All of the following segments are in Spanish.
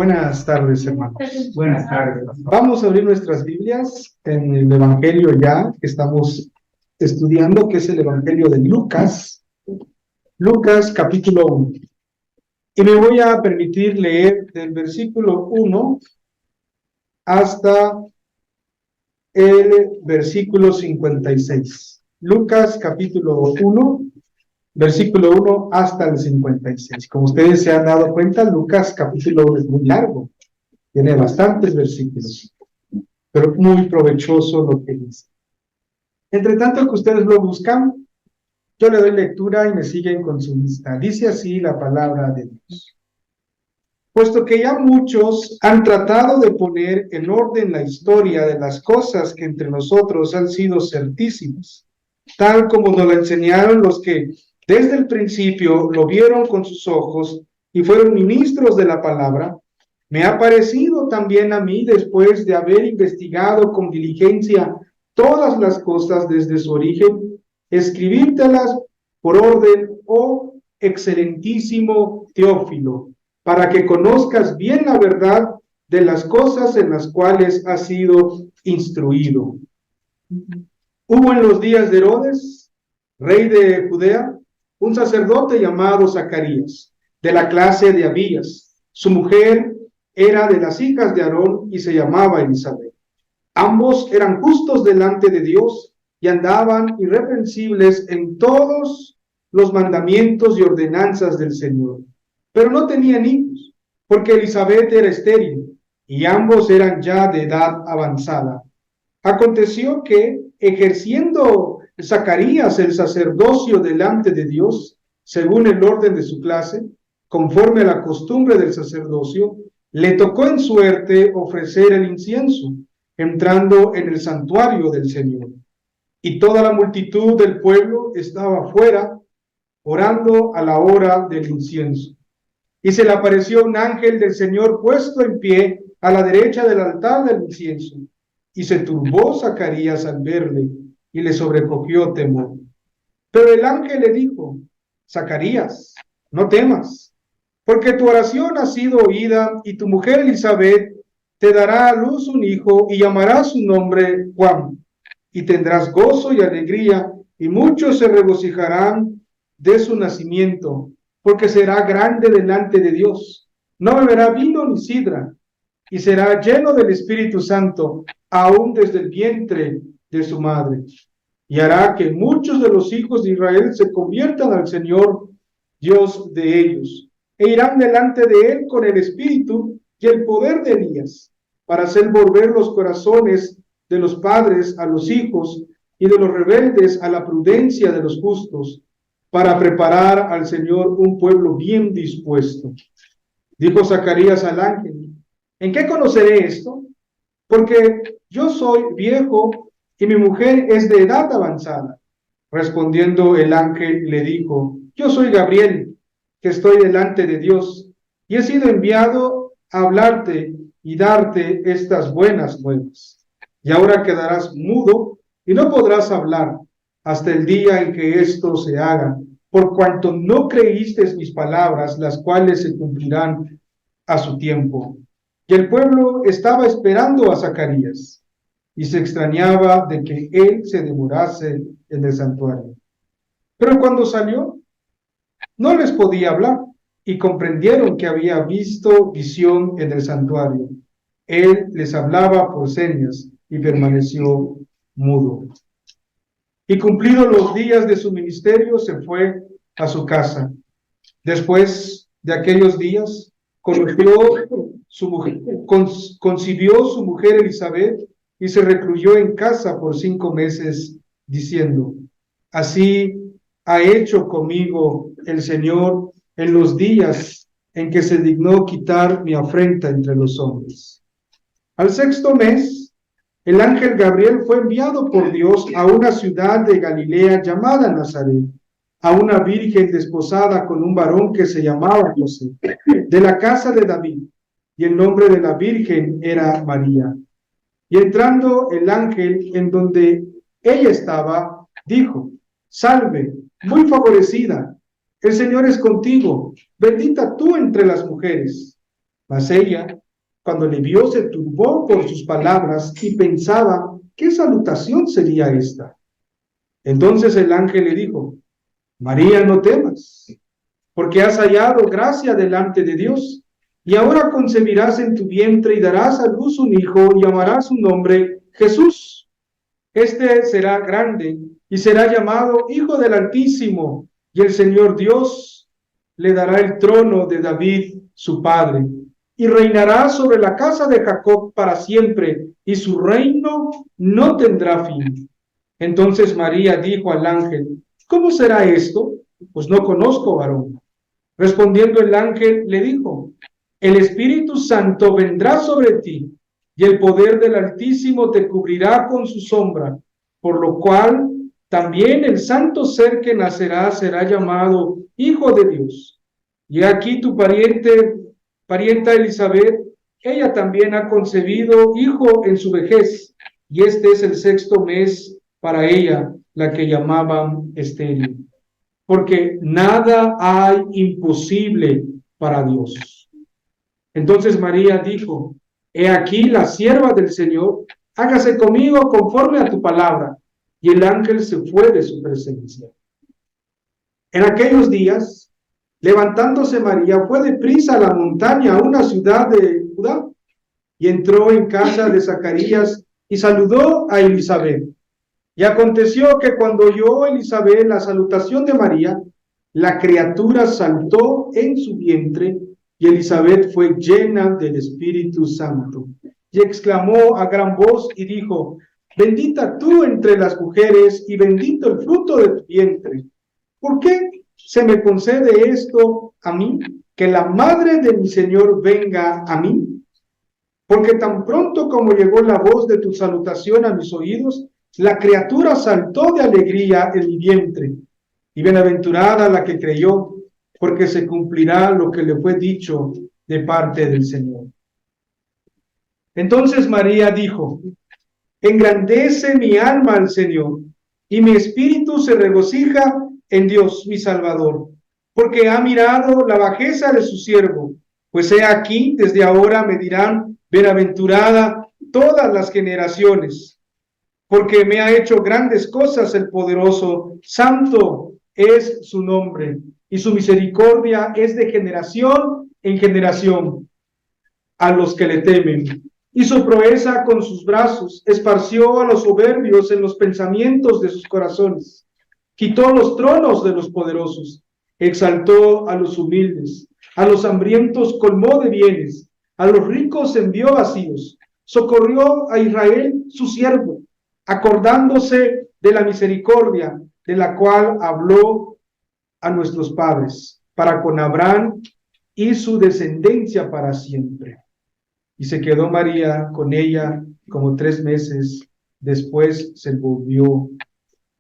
Buenas tardes, hermanos. Buenas tardes, pastor. Vamos a abrir nuestras Biblias en el Evangelio ya que estamos estudiando, que es el Evangelio de Lucas. Lucas capítulo 1. Y me voy a permitir leer del versículo 1 hasta el versículo 56. Lucas capítulo 1, versículo 1 hasta el 56. Como ustedes se han dado cuenta, Lucas capítulo 1 es muy largo. Tiene bastantes versículos, pero muy provechoso lo que dice. Entre tanto que ustedes lo buscan, yo le doy lectura y me siguen con su lista. Dice así la palabra de Dios. Puesto que ya muchos han tratado de poner en orden la historia de las cosas que entre nosotros han sido certísimas, tal como nos lo enseñaron los que desde el principio lo vieron con sus ojos y fueron ministros de la palabra, me ha parecido también a mí, después de haber investigado con diligencia todas las cosas desde su origen, escribírtelas por orden, oh excelentísimo Teófilo, para que conozcas bien la verdad de las cosas en las cuales has sido instruido. Hubo en los días de Herodes, rey de Judea, un sacerdote llamado Zacarías, de la clase de Abías. Su mujer era de las hijas de Aarón y se llamaba Elizabeth. Ambos eran justos delante de Dios y andaban irreprensibles en todos los mandamientos y ordenanzas del Señor. Pero no tenían hijos, porque Elizabeth era estéril y ambos eran ya de edad avanzada. Aconteció que, ejerciendo Zacarías el sacerdocio delante de Dios, según el orden de su clase, conforme a la costumbre del sacerdocio, le tocó en suerte ofrecer el incienso, entrando en el santuario del Señor. Y toda la multitud del pueblo estaba afuera, orando a la hora del incienso. Y se le apareció un ángel del Señor puesto en pie a la derecha del altar del incienso. Y se turbó Zacarías al verle, y le sobrecogió temor. Pero el ángel le dijo: Zacarías, no temas, porque tu oración ha sido oída, y tu mujer Elizabeth te dará a luz un hijo, y llamarás su nombre Juan. Y tendrás gozo y alegría, y muchos se regocijarán de su nacimiento, porque será grande delante de Dios. No beberá vino ni sidra, y será lleno del Espíritu Santo, aún desde el vientre de su madre. Y hará que muchos de los hijos de Israel se conviertan al Señor, Dios de ellos, e irán delante de él con el espíritu y el poder de Elías, para hacer volver los corazones de los padres a los hijos y de los rebeldes a la prudencia de los justos, para preparar al Señor un pueblo bien dispuesto. Dijo Zacarías al ángel: ¿en qué conoceré esto? Porque yo soy viejo y mi mujer es de edad avanzada. Respondiendo el ángel le dijo: yo soy Gabriel, que estoy delante de Dios, y he sido enviado a hablarte y darte estas buenas nuevas. Y ahora quedarás mudo y no podrás hablar hasta el día en que esto se haga, por cuanto no creíste mis palabras, las cuales se cumplirán a su tiempo. Y el pueblo estaba esperando a Zacarías, y se extrañaba de que él se demorase en el santuario. Pero cuando salió, no les podía hablar, y comprendieron que había visto visión en el santuario. Él les hablaba por señas, y permaneció mudo. Y cumplidos los días de su ministerio, se fue a su casa. Después de aquellos días, concibió su mujer Elizabeth, y se recluyó en casa por 5 meses, diciendo: así ha hecho conmigo el Señor en los días en que se dignó quitar mi afrenta entre los hombres. Al 6º mes, el ángel Gabriel fue enviado por Dios a una ciudad de Galilea llamada Nazaret, a una virgen desposada con un varón que se llamaba José, de la casa de David, y el nombre de la virgen era María. Y entrando el ángel en donde ella estaba, dijo: salve, muy favorecida, el Señor es contigo, bendita tú entre las mujeres. Mas ella, cuando le vio, se turbó por sus palabras y pensaba, ¿qué salutación sería esta? Entonces el ángel le dijo, María, no temas, porque has hallado gracia delante de Dios, y ahora concebirás en tu vientre y darás a luz un hijo y llamarás su nombre Jesús. Este será grande y será llamado Hijo del Altísimo, y el Señor Dios le dará el trono de David, su padre, y reinará sobre la casa de Jacob para siempre, y su reino no tendrá fin. Entonces María dijo al ángel, ¿cómo será esto? Pues no conozco varón. Respondiendo el ángel, le dijo, el Espíritu Santo vendrá sobre ti, y el poder del Altísimo te cubrirá con su sombra, por lo cual también el santo ser que nacerá será llamado Hijo de Dios. Y aquí tu parienta Elizabeth, ella también ha concebido hijo en su vejez, y este es el 6º mes para ella, la que llamaban estéril. Porque nada hay imposible para Dios. Entonces María dijo, he aquí la sierva del Señor, hágase conmigo conforme a tu palabra. Y el ángel se fue de su presencia. En aquellos días, levantándose María, fue deprisa a la montaña, a una ciudad de Judá, y entró en casa de Zacarías y saludó a Elizabeth. Y aconteció que cuando oyó Elizabeth la salutación de María, la criatura saltó en su vientre, y Elizabeth fue llena del Espíritu Santo. Y exclamó a gran voz y dijo, bendita tú entre las mujeres, y bendito el fruto de tu vientre. ¿Por qué se me concede esto a mí, que la madre de mi Señor venga a mí? Porque tan pronto como llegó la voz de tu salutación a mis oídos, la criatura saltó de alegría en mi vientre. Y bienaventurada la que creyó, porque se cumplirá lo que le fue dicho de parte del Señor. Entonces María dijo, engrandece mi alma al Señor, y mi espíritu se regocija en Dios mi Salvador, porque ha mirado la bajeza de su siervo. Pues he aquí, desde ahora me dirán, bienaventurada todas las generaciones, porque me ha hecho grandes cosas el poderoso, santo es su nombre, y su misericordia es de generación en generación a los que le temen. Hizo proeza con sus brazos, esparció a los soberbios en los pensamientos de sus corazones, quitó los tronos de los poderosos, exaltó a los humildes, a los hambrientos colmó de bienes, a los ricos envió vacíos, socorrió a Israel su siervo, acordándose de la misericordia de la cual habló a nuestros padres, para con Abraham y su descendencia para siempre. Y se quedó María con ella como 3 meses, después se volvió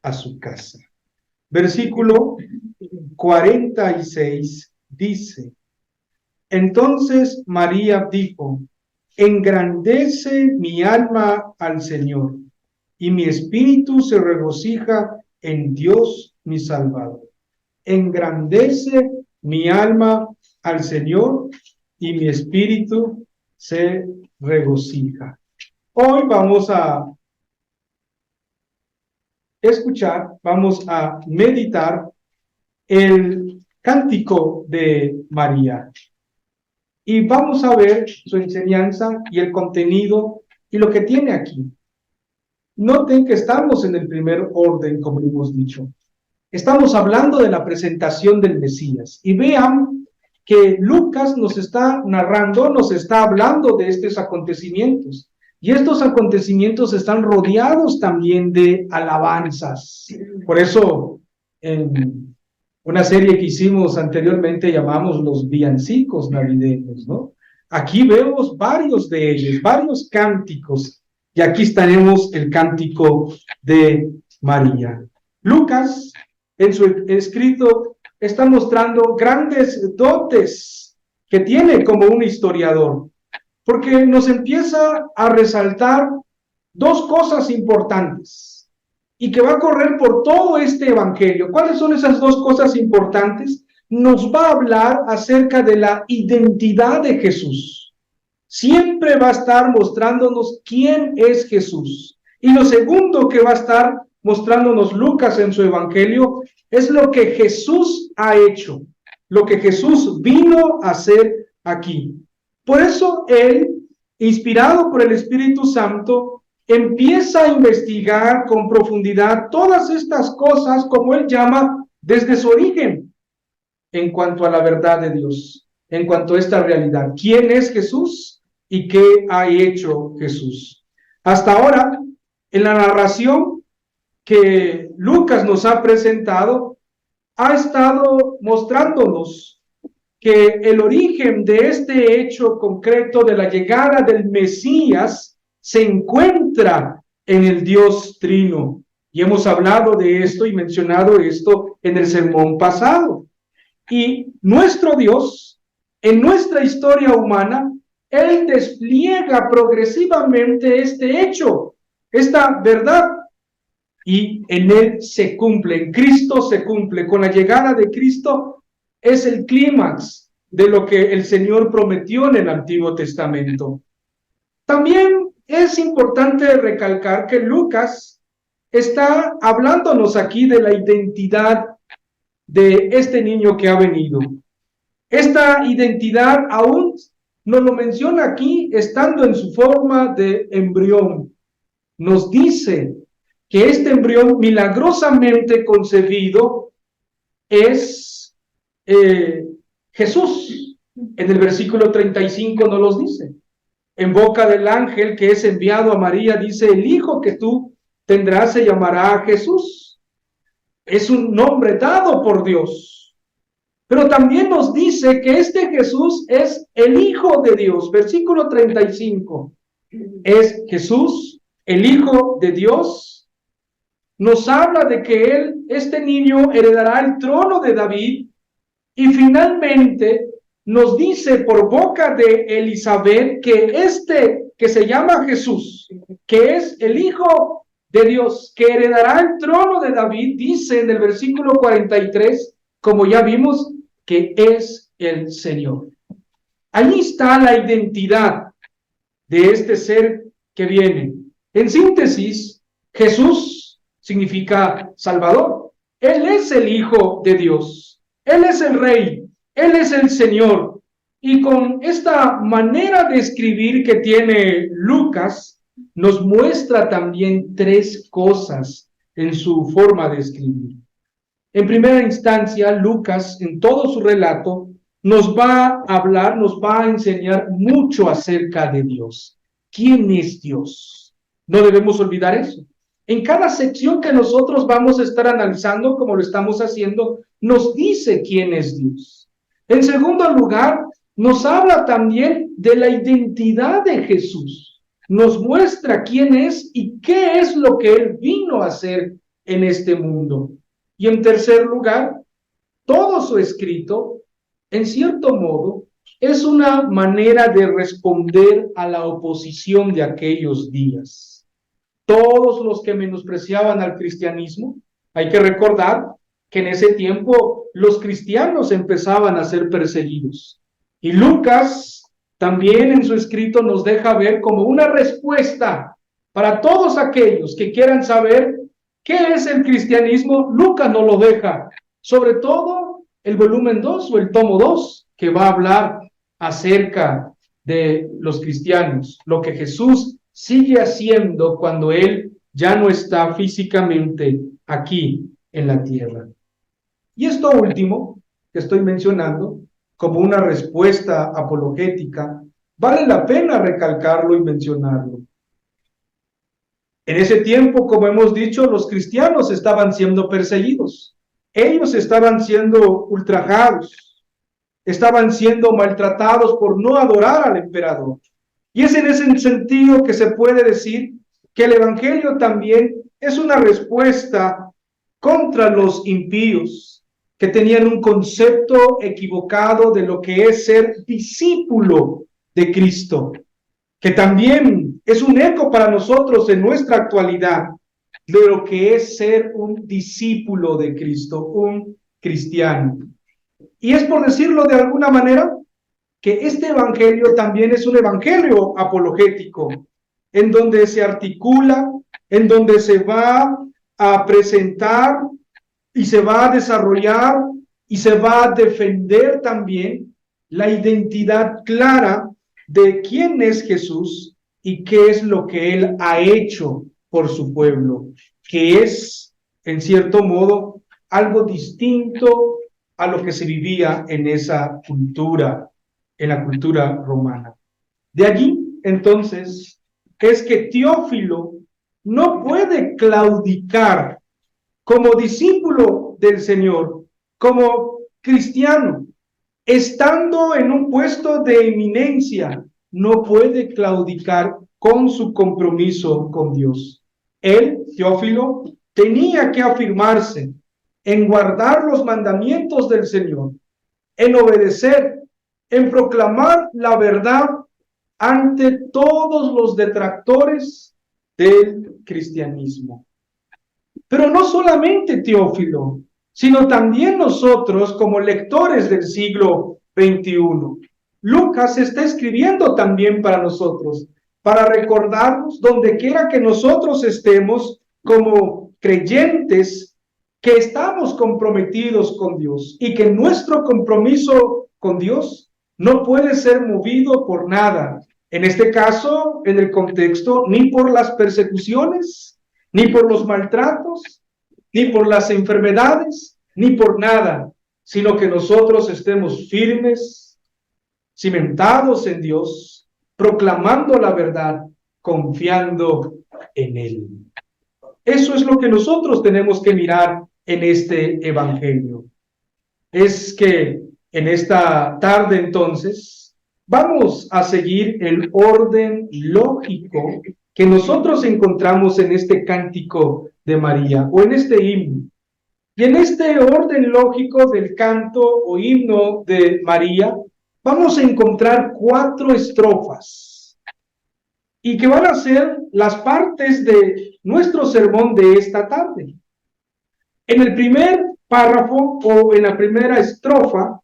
a su casa. Versículo 46 dice, entonces María dijo, engrandece mi alma al Señor, y mi espíritu se regocija en Dios mi Salvador. Engrandece mi alma al Señor, y mi espíritu se regocija. Hoy vamos a escuchar, vamos a meditar el cántico de María. Y vamos a ver su enseñanza y el contenido y lo que tiene aquí. Noten que estamos en el primer orden, como hemos dicho. Estamos hablando de la presentación del Mesías. Y vean que Lucas nos está narrando, nos está hablando de estos acontecimientos. Y estos acontecimientos están rodeados también de alabanzas. Por eso, en una serie que hicimos anteriormente llamamos los villancicos navideños, ¿no? Aquí vemos varios de ellos, varios cánticos. Y aquí tenemos el cántico de María. Lucas, en su escrito, está mostrando grandes dotes que tiene como un historiador, porque nos empieza a resaltar 2 cosas importantes y que va a correr por todo este evangelio. ¿Cuáles son esas 2 cosas importantes? Nos va a hablar acerca de la identidad de Jesús. siempre va a estar mostrándonos quién es Jesús. Y lo segundo que va a estar mostrándonos Lucas en su evangelio es lo que Jesús ha hecho, lo que Jesús vino a hacer aquí. Por eso él, inspirado por el Espíritu Santo, empieza a investigar con profundidad todas estas cosas, como él llama, desde su origen, en cuanto a la verdad de Dios, en cuanto a esta realidad. ¿Quién es Jesús y qué ha hecho Jesús? Hasta ahora, en la narración que Lucas nos ha presentado, ha estado mostrándonos que el origen de este hecho concreto de la llegada del Mesías se encuentra en el Dios Trino. Y hemos hablado de esto y mencionado esto en el sermón pasado. Y nuestro Dios, en nuestra historia humana, Él despliega progresivamente este hecho, esta verdad, y en Él se cumple, en Cristo se cumple. Con la llegada de Cristo es el clímax de lo que el Señor prometió en el Antiguo Testamento. También es importante recalcar que Lucas está hablándonos aquí de la identidad de este niño que ha venido. Esta identidad aún nos lo menciona aquí estando en su forma de embrión. Nos dice que este embrión milagrosamente concebido es Jesús. En el versículo 35 nos los dice. En boca del ángel que es enviado a María dice, el hijo que tú tendrás se llamará Jesús. Es un nombre dado por Dios. Pero también nos dice que este Jesús es el Hijo de Dios. Versículo 35. Es Jesús, el Hijo de Dios. Nos habla de que este niño, heredará el trono de David. Y finalmente nos dice por boca de Elizabeth que que se llama Jesús, que es el Hijo de Dios, que heredará el trono de David, dice en el versículo 43, como ya vimos, que es el Señor. Ahí está la identidad de este ser que viene. En síntesis, Jesús significa Salvador. Él es el Hijo de Dios. Él es el Rey. Él es el Señor. Y con esta manera de escribir que tiene Lucas, nos muestra también tres cosas en su forma de escribir. En primera instancia, Lucas, en todo su relato, nos va a hablar, nos va a enseñar mucho acerca de Dios. ¿Quién es Dios? No debemos olvidar eso. En cada sección que nosotros vamos a estar analizando, como lo estamos haciendo, nos dice quién es Dios. En segundo lugar, nos habla también de la identidad de Jesús. Nos muestra quién es y qué es lo que Él vino a hacer en este mundo. Y en tercer lugar, todo su escrito, en cierto modo, es una manera de responder a la oposición de aquellos días. Todos los que menospreciaban al cristianismo, hay que recordar que en ese tiempo los cristianos empezaban a ser perseguidos. Y Lucas también en su escrito nos deja ver como una respuesta para todos aquellos que quieran saber ¿qué es el cristianismo? Lucas nos lo deja, sobre todo el volumen 2 o el tomo 2, que va a hablar acerca de los cristianos, lo que Jesús sigue haciendo cuando Él ya no está físicamente aquí en la tierra. Y esto último que estoy mencionando, como una respuesta apologética, vale la pena recalcarlo y mencionarlo. En ese tiempo, como hemos dicho, los cristianos estaban siendo perseguidos. Ellos estaban siendo ultrajados, estaban siendo maltratados por no adorar al emperador. Y es en ese sentido que se puede decir que el evangelio también es una respuesta contra los impíos, que tenían un concepto equivocado de lo que es ser discípulo de Cristo, que también es un eco para nosotros en nuestra actualidad de lo que es ser un discípulo de Cristo, un cristiano. Y es por decirlo de alguna manera, que este evangelio también es un evangelio apologético, en donde se articula, en donde se va a presentar y se va a desarrollar y se va a defender también la identidad clara de quién es Jesús y qué es lo que él ha hecho por su pueblo, que es, en cierto modo, algo distinto a lo que se vivía en esa cultura, en la cultura romana. De allí, entonces, es que Teófilo no puede claudicar como discípulo del Señor, como cristiano, estando en un puesto de eminencia, no puede claudicar con su compromiso con Dios. Él, Teófilo, tenía que afirmarse en guardar los mandamientos del Señor, en obedecer, en proclamar la verdad ante todos los detractores del cristianismo. Pero no solamente Teófilo, sino también nosotros como lectores del siglo XXI. Lucas está escribiendo también para nosotros, para recordarnos donde quiera que nosotros estemos como creyentes, que estamos comprometidos con Dios y que nuestro compromiso con Dios no puede ser movido por nada. En este caso, en el contexto, ni por las persecuciones, ni por los maltratos, ni por las enfermedades, ni por nada, sino que nosotros estemos firmes, cimentados en Dios, proclamando la verdad, confiando en Él. Eso es lo que nosotros tenemos que mirar en este evangelio. Es que en esta tarde entonces vamos a seguir el orden lógico que nosotros encontramos en este cántico de María o en este himno. Y en este orden lógico del canto o himno de María vamos a encontrar 4 estrofas y que van a ser las partes de nuestro sermón de esta tarde. En el primer párrafo o en la primera estrofa,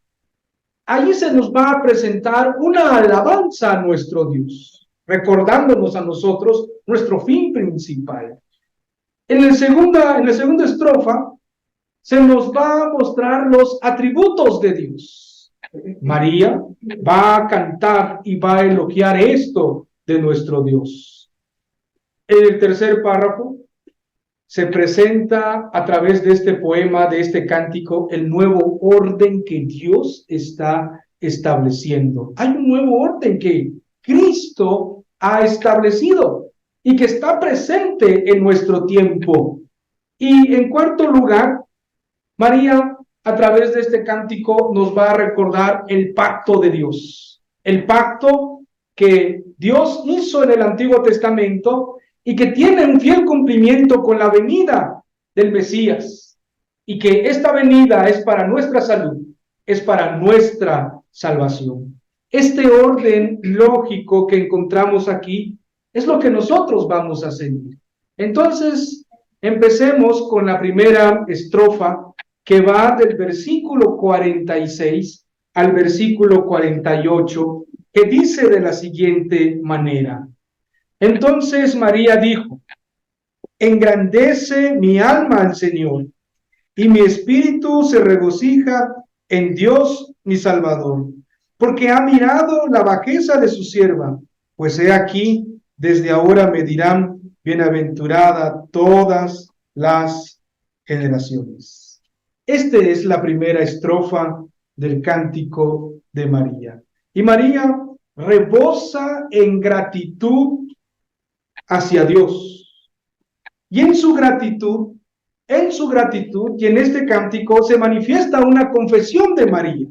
allí se nos va a presentar una alabanza a nuestro Dios, recordándonos a nosotros nuestro fin principal. En la segunda estrofa se nos va a mostrar los atributos de Dios. María va a cantar y va a elogiar esto de nuestro Dios. En el tercer párrafo se presenta a través de este poema, de este cántico, el nuevo orden que Dios está estableciendo. Hay un nuevo orden que Cristo ha establecido y que está presente en nuestro tiempo. Y en cuarto lugar, María, a través de este cántico, nos va a recordar el pacto de Dios. El pacto que Dios hizo en el Antiguo Testamento y que tiene un fiel cumplimiento con la venida del Mesías. Y que esta venida es para nuestra salud, es para nuestra salvación. Este orden lógico que encontramos aquí es lo que nosotros vamos a seguir. Entonces, empecemos con la primera estrofa, que va del versículo 46 al versículo 48, que dice de la siguiente manera: entonces María dijo, engrandece mi alma al Señor, y mi espíritu se regocija en Dios mi Salvador, porque ha mirado la bajeza de su sierva, pues he aquí, desde ahora me dirán, bienaventurada todas las generaciones. Esta es la primera estrofa del cántico de María. Y María rebosa en gratitud hacia Dios. Y en su gratitud, y en este cántico se manifiesta una confesión de María.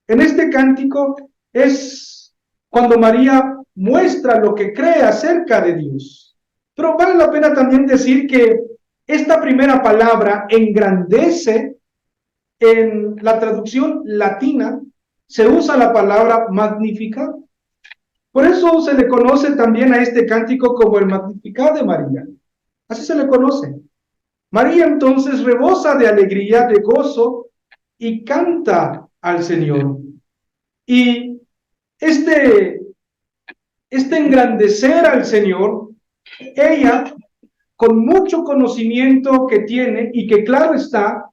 En este cántico es cuando María muestra lo que cree acerca de Dios. Pero vale la pena también decir que esta primera palabra, engrandece, en la traducción latina se usa la palabra magnificar. Por eso se le conoce también a este cántico como el Magnificat de María. Así se le conoce. María entonces rebosa de alegría, de gozo, y canta al Señor. Y este engrandecer al Señor, ella, con mucho conocimiento que tiene, y que claro está,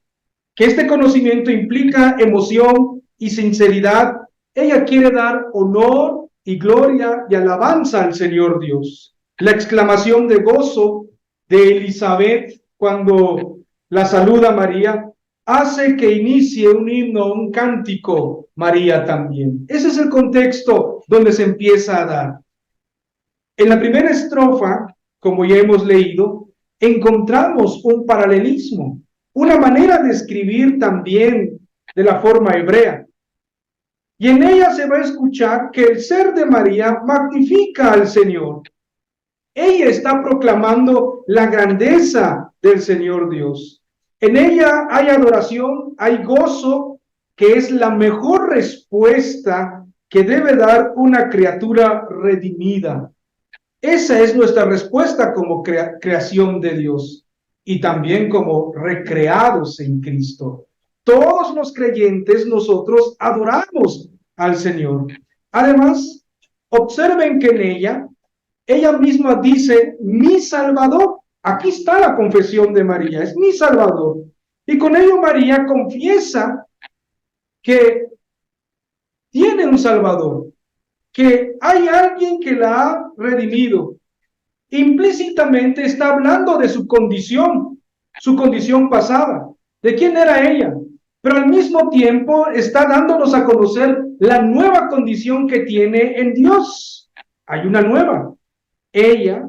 que este conocimiento implica emoción y sinceridad, ella quiere dar honor y gloria y alabanza al Señor Dios. La exclamación de gozo de Elizabeth cuando la saluda María hace que inicie un himno, un cántico, María también. Ese es el contexto donde se empieza a dar. En la primera estrofa, como ya hemos leído, encontramos un paralelismo, una manera de escribir también de la forma hebrea. Y en ella se va a escuchar que el ser de María magnifica al Señor. Ella está proclamando la grandeza del Señor Dios. En ella hay adoración, hay gozo, que es la mejor respuesta que debe dar una criatura redimida. Esa es nuestra respuesta como creación de Dios y también como recreados en Cristo. Todos los creyentes, nosotros adoramos al Señor. Además, observen que en ella misma dice, mi Salvador. Aquí está la confesión de María, es mi Salvador. Y con ello María confiesa que tiene un Salvador, que hay alguien que la ha redimido. Implícitamente está hablando de su condición pasada, de quién era ella, pero al mismo tiempo está dándonos a conocer la nueva condición que tiene en Dios. Hay una nueva. Ella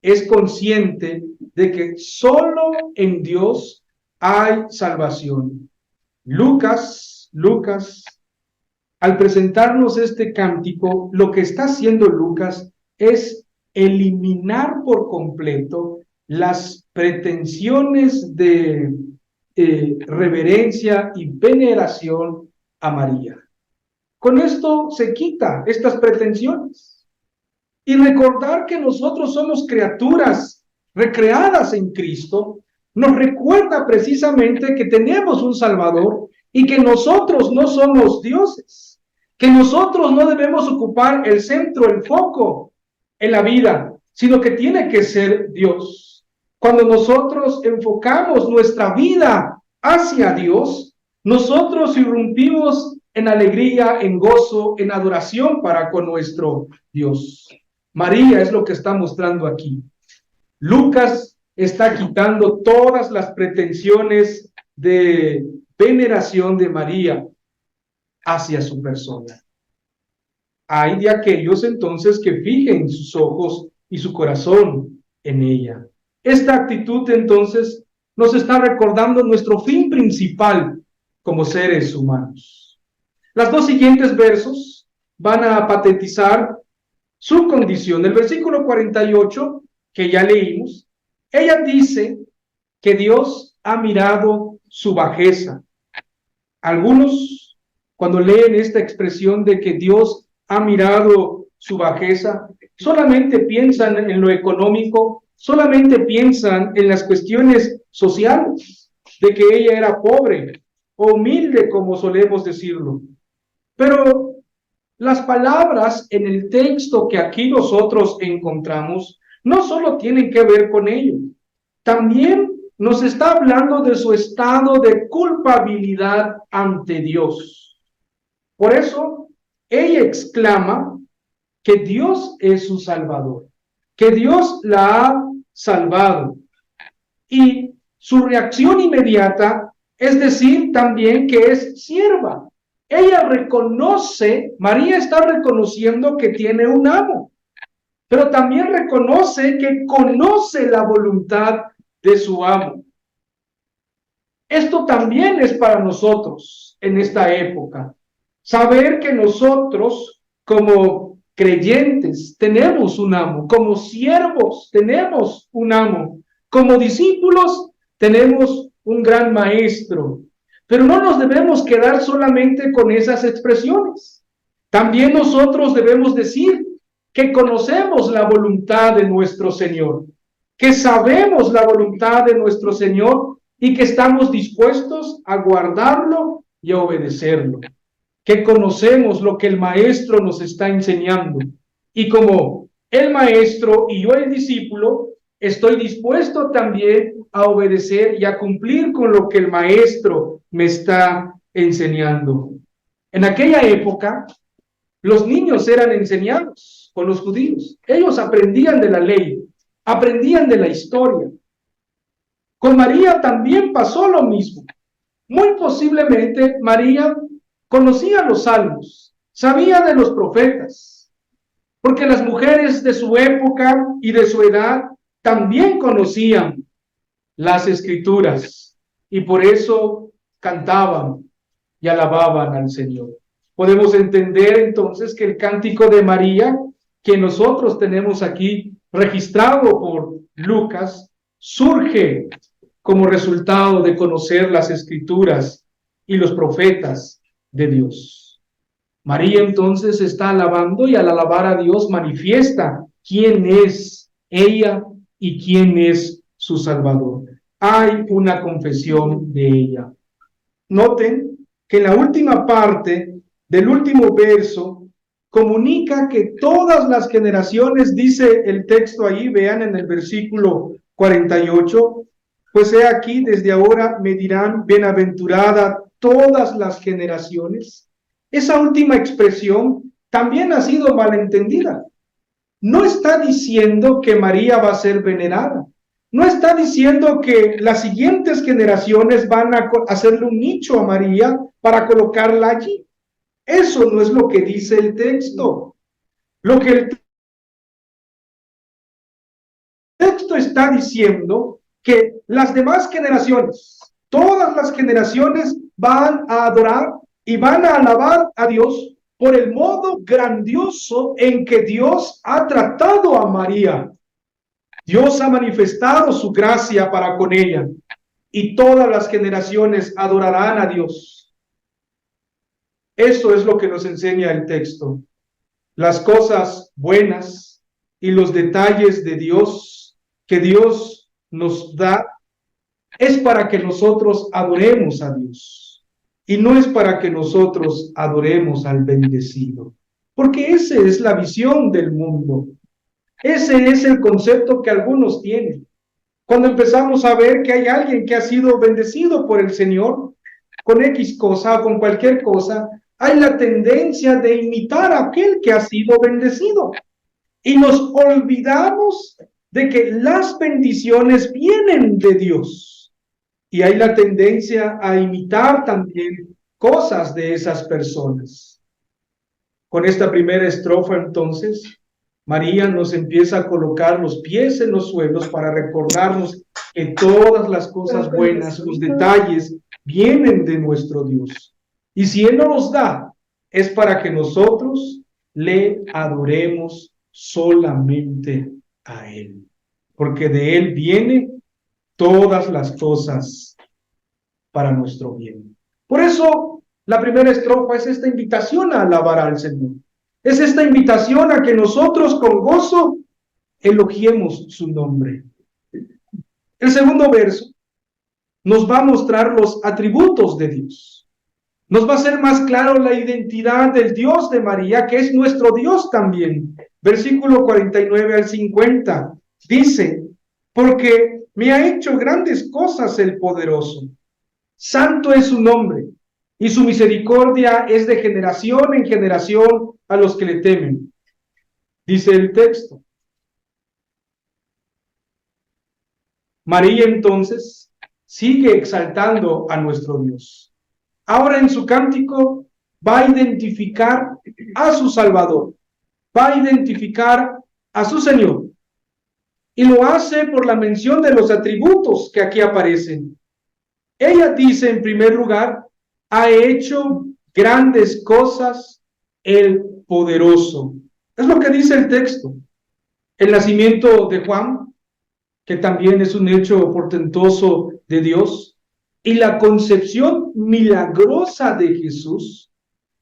es consciente de que solo en Dios hay salvación. Lucas, al presentarnos este cántico, lo que está haciendo Lucas es eliminar por completo las pretensiones de reverencia y veneración a María. Con esto se quita estas pretensiones. Y recordar que nosotros somos criaturas recreadas en Cristo, nos recuerda precisamente que tenemos un Salvador y que nosotros no somos dioses, que nosotros no debemos ocupar el centro, el foco en la vida, sino que tiene que ser Dios. Cuando nosotros enfocamos nuestra vida hacia Dios, nosotros irrumpimos en alegría, en gozo, en adoración para con nuestro Dios. María es lo que está mostrando aquí. Lucas está quitando todas las pretensiones de veneración de María hacia su persona. Hay de aquellos entonces que fijen sus ojos y su corazón en ella. Esta actitud entonces nos está recordando nuestro fin principal como seres humanos. Los dos siguientes versos van a patentizar su condición. El versículo 48, que ya leímos, ella dice que Dios ha mirado su bajeza. Algunos, cuando leen esta expresión de que Dios ha mirado su bajeza, solamente piensan en lo económico, solamente piensan en las cuestiones sociales, de que ella era pobre o humilde, como solemos decirlo. Pero las palabras en el texto que aquí nosotros encontramos no solo tienen que ver con ello, también nos está hablando de su estado de culpabilidad ante Dios. Por eso, ella exclama que Dios es su Salvador, que Dios la ha salvado. Y su reacción inmediata es decir también que es sierva. Ella reconoce, María está reconociendo que tiene un amo, pero también reconoce que conoce la voluntad de su amo. Esto también es para nosotros en esta época. Saber que nosotros, como creyentes, tenemos un amo, como siervos tenemos un amo, como discípulos tenemos un gran maestro. Pero no nos debemos quedar solamente con esas expresiones. También nosotros debemos decir que conocemos la voluntad de nuestro Señor, que sabemos la voluntad de nuestro Señor y que estamos dispuestos a guardarlo y a obedecerlo. que conocemos lo que el maestro nos está enseñando. Y como el maestro y yo el discípulo, estoy dispuesto también a obedecer y a cumplir con lo que el maestro me está enseñando. En aquella época, los niños eran enseñados con los judíos. Ellos aprendían de la ley, aprendían de la historia. Con María también pasó lo mismo. Muy posiblemente María conocía los salmos, sabía de los profetas, porque las mujeres de su época y de su edad también conocían las escrituras y por eso cantaban y alababan al Señor. Podemos entender entonces que el cántico de María que nosotros tenemos aquí registrado por Lucas surge como resultado de conocer las escrituras y los profetas de Dios. María entonces está alabando y al alabar a Dios manifiesta quién es ella y quién es su Salvador. Hay una confesión de ella. Noten que en la última parte del último verso comunica que todas las generaciones, dice el texto ahí, vean en el versículo 48, pues he aquí, desde ahora me dirán bienaventurada todas las generaciones. Esa última expresión también ha sido malentendida. No está diciendo que María va a ser venerada. No está diciendo que las siguientes generaciones van a hacerle un nicho a María para colocarla allí. Eso no es lo que dice el texto. Lo que el texto está diciendo que las demás generaciones, todas las generaciones van a adorar y van a alabar a Dios por el modo grandioso en que Dios ha tratado a María. Dios ha manifestado su gracia para con ella y todas las generaciones adorarán a Dios. Eso es lo que nos enseña el texto. Las cosas buenas y los detalles de Dios que Dios nos da es para que nosotros adoremos a Dios y no es para que nosotros adoremos al bendecido, porque esa es la visión del mundo. Ese es el concepto que algunos tienen. Cuando empezamos a ver que hay alguien que ha sido bendecido por el Señor con X cosa o con cualquier cosa, hay la tendencia de imitar a aquel que ha sido bendecido. Y nos olvidamos de que las bendiciones vienen de Dios. Y hay la tendencia a imitar también cosas de esas personas. Con esta primera estrofa, entonces, María nos empieza a colocar los pies en los suelos para recordarnos que todas las cosas buenas, los detalles, vienen de nuestro Dios. Y si Él nos los da, es para que nosotros le adoremos solamente a Él. Porque de Él vienen todas las cosas para nuestro bien. Por eso, la primera estrofa es esta invitación a alabar al Señor. Es esta invitación a que nosotros con gozo elogiemos su nombre. El segundo verso nos va a mostrar los atributos de Dios. Nos va a hacer más claro la identidad del Dios de María, que es nuestro Dios también. Versículo 49 al 50 dice, porque me ha hecho grandes cosas el poderoso. Santo es su nombre, y su misericordia es de generación en generación a los que le temen. Dice el texto. María entonces sigue exaltando a nuestro Dios. Ahora en su cántico va a identificar a su Salvador, va a identificar a su Señor. Y lo hace por la mención de los atributos que aquí aparecen. Ella dice en primer lugar, ha hecho grandes cosas el poderoso. Es lo que dice el texto. El nacimiento de Juan, que también es un hecho portentoso de Dios, y la concepción milagrosa de Jesús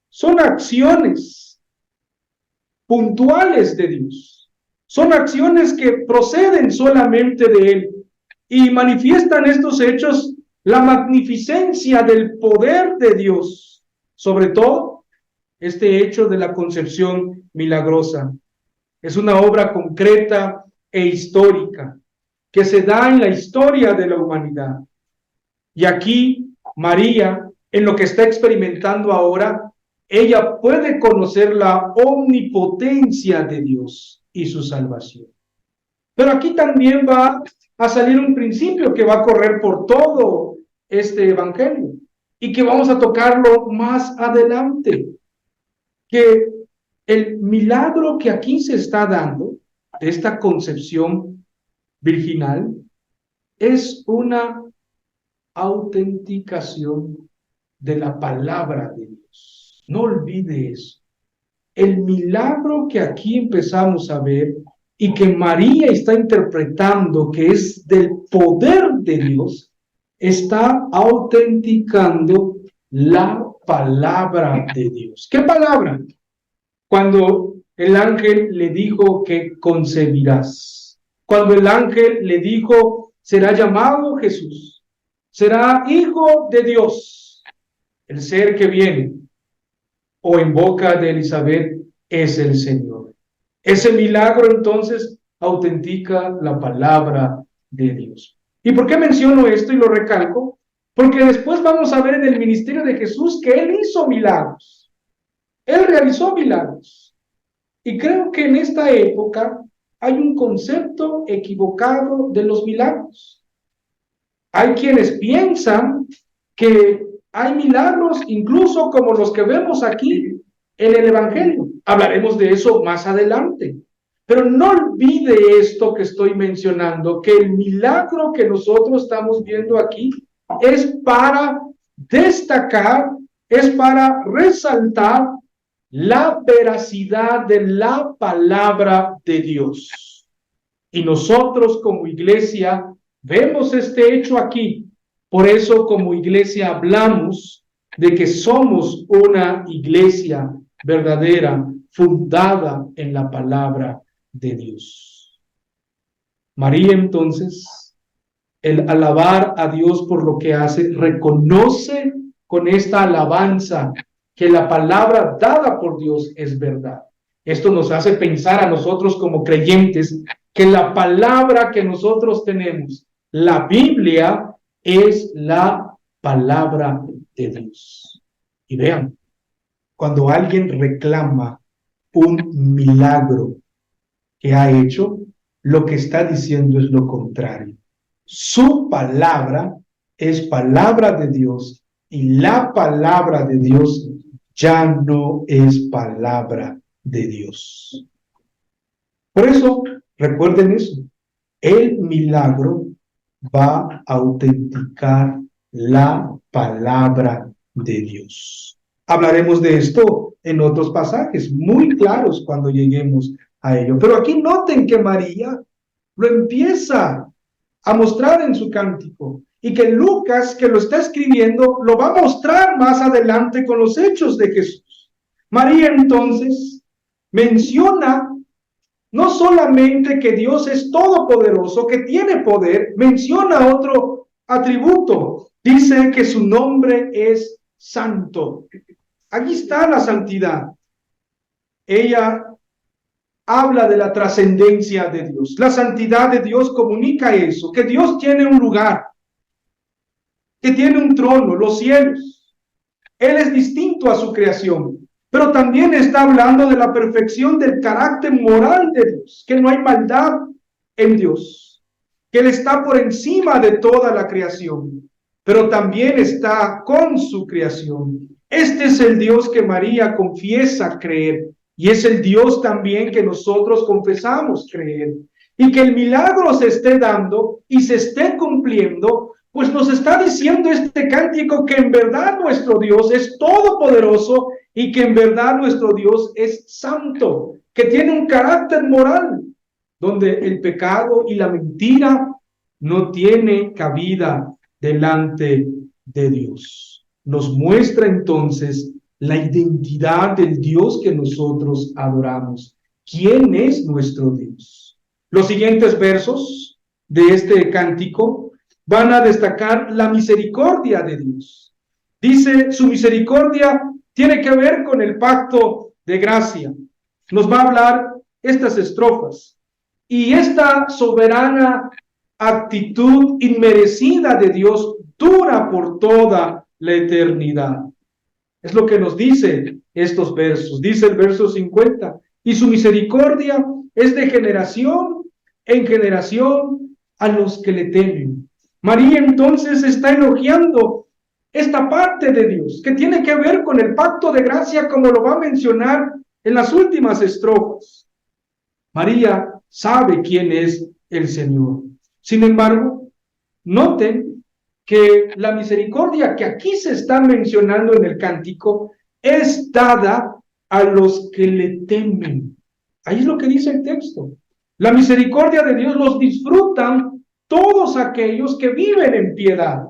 son acciones puntuales de Dios. Son acciones que proceden solamente de Él y manifiestan estos hechos la magnificencia del poder de Dios, sobre todo este hecho de la concepción milagrosa. Es una obra concreta e histórica que se da en la historia de la humanidad. Y aquí María, en lo que está experimentando ahora, ella puede conocer la omnipotencia de Dios y su salvación. Pero aquí también va a salir un principio que va a correr por todo este evangelio y que vamos a tocarlo más adelante, que el milagro que aquí se está dando, de esta concepción virginal, es una autenticación de la palabra de Dios. No olvide eso. El milagro que aquí empezamos a ver y que María está interpretando que es del poder de Dios, está autenticando la palabra de Dios. ¿Qué palabra? Cuando el ángel le dijo que concebirás, cuando el ángel le dijo será llamado Jesús, será hijo de Dios, el ser que viene, o en boca de Elizabeth es el Señor. Ese milagro entonces autentica la palabra de Dios. ¿Y por qué menciono esto y lo recalco? Porque después vamos a ver en el ministerio de Jesús que Él hizo milagros. Él realizó milagros. Y creo que en esta época hay un concepto equivocado de los milagros. Hay quienes piensan que hay milagros incluso como los que vemos aquí en el Evangelio. Hablaremos de eso más adelante. Pero no olvide esto que estoy mencionando, que el milagro que nosotros estamos viendo aquí es para destacar, es para resaltar la veracidad de la palabra de Dios. Y nosotros como iglesia vemos este hecho aquí. Por eso como iglesia hablamos de que somos una iglesia verdadera, fundada en la palabra de Dios. María entonces, el alabar a Dios por lo que hace, reconoce con esta alabanza que la palabra dada por Dios es verdad. Esto nos hace pensar a nosotros como creyentes que la palabra que nosotros tenemos, la Biblia, es la palabra de Dios. Y vean, cuando alguien reclama un milagro que ha hecho, lo que está diciendo es lo contrario. Su palabra es palabra de Dios y la palabra de Dios ya no es palabra de Dios. Por eso, recuerden eso, el milagro va a autenticar la palabra de Dios. Hablaremos de esto en otros pasajes muy claros cuando lleguemos a ello. Pero aquí noten que María lo empieza a mostrar en su cántico y que Lucas, que lo está escribiendo, lo va a mostrar más adelante con los hechos de Jesús. María entonces menciona no solamente que Dios es todopoderoso, que tiene poder, menciona otro atributo. Dice que su nombre es santo. Aquí está la santidad. Ella habla de la trascendencia de Dios. La santidad de Dios comunica eso, que Dios tiene un lugar, que tiene un trono, los cielos. Él es distinto a su creación. Pero también está hablando de la perfección del carácter moral de Dios, que no hay maldad en Dios, que Él está por encima de toda la creación, pero también está con su creación. Este es el Dios que María confiesa creer, y es el Dios también que nosotros confesamos creer. Y que el milagro se esté dando y se esté cumpliendo, pues nos está diciendo este cántico que en verdad nuestro Dios es todopoderoso y que en verdad nuestro Dios es santo, que tiene un carácter moral, donde el pecado y la mentira no tiene cabida delante de Dios. Nos muestra entonces la identidad del Dios que nosotros adoramos. ¿Quién es nuestro Dios? Los siguientes versos de este cántico van a destacar la misericordia de Dios. Dice, su misericordia tiene que ver con el pacto de gracia. Nos va a hablar estas estrofas. Y esta soberana actitud inmerecida de Dios dura por toda la eternidad. Es lo que nos dice estos versos. Dice el verso 50, y su misericordia es de generación en generación a los que le temen. María entonces está elogiando esta parte de Dios, que tiene que ver con el pacto de gracia, como lo va a mencionar en las últimas estrofas. María sabe quién es el Señor. Sin embargo, noten que la misericordia que aquí se está mencionando en el cántico es dada a los que le temen. Ahí es lo que dice el texto. La misericordia de Dios los disfrutan todos aquellos que viven en piedad.